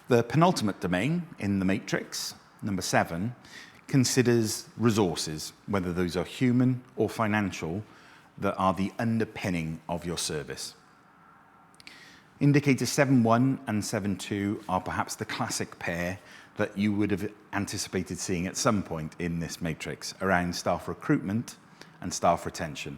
The penultimate domain in the matrix, number 7, considers resources, whether those are human or financial, that are the underpinning of your service. Indicators 7.1 and 7.2 are perhaps the classic pair that you would have anticipated seeing at some point in this matrix around staff recruitment and staff retention.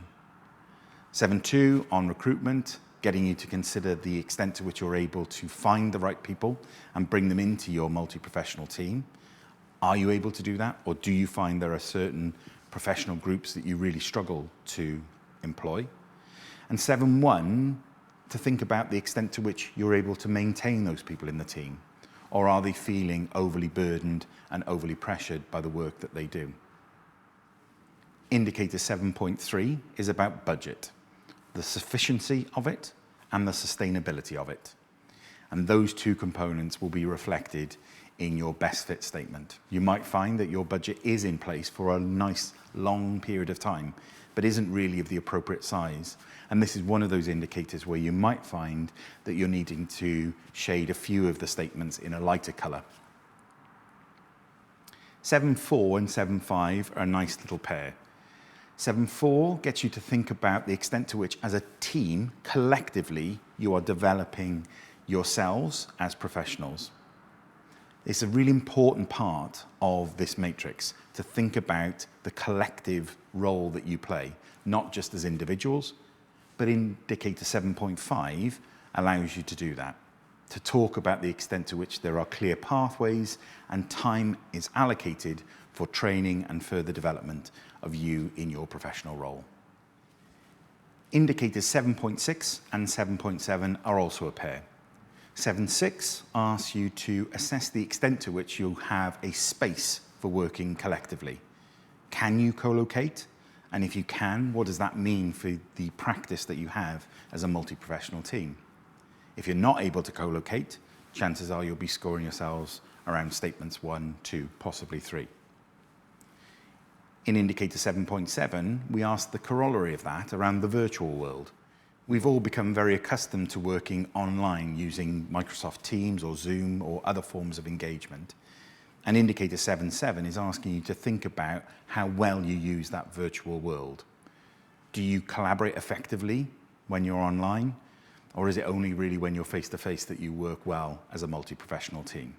7.2 on recruitment, getting you to consider the extent to which you're able to find the right people and bring them into your multi-professional team. Are you able to do that, or do you find there are certain professional groups that you really struggle to employ? And 7.1, to think about the extent to which you're able to maintain those people in the team, or are they feeling overly burdened and overly pressured by the work that they do? Indicator 7.3 is about budget, the sufficiency of it and the sustainability of it. And those two components will be reflected in your best fit statement. You might find that your budget is in place for a nice long period of time, but isn't really of the appropriate size. And this is one of those indicators where you might find that you're needing to shade a few of the statements in a lighter color. 7.4 and 7.5 are a nice little pair. 7.4 gets you to think about the extent to which, as a team, collectively, you are developing yourselves as professionals. It's a really important part of this matrix to think about the collective role that you play, not just as individuals, but indicator 7.5 allows you to do that, to talk about the extent to which there are clear pathways and time is allocated for training and further development of you in your professional role. Indicators 7.6 and 7.7 are also a pair. 7.6 asks you to assess the extent to which you have a space for working collectively. Can you co-locate? And if you can, what does that mean for the practice that you have as a multi-professional team? If you're not able to co-locate, chances are you'll be scoring yourselves around statements 1, 2, possibly 3. In indicator 7.7, we asked the corollary of that around the virtual world. We've all become very accustomed to working online using Microsoft Teams or Zoom or other forms of engagement. And indicator 7.7 is asking you to think about how well you use that virtual world. Do you collaborate effectively when you're online? Or is it only really when you're face-to-face that you work well as a multi-professional team?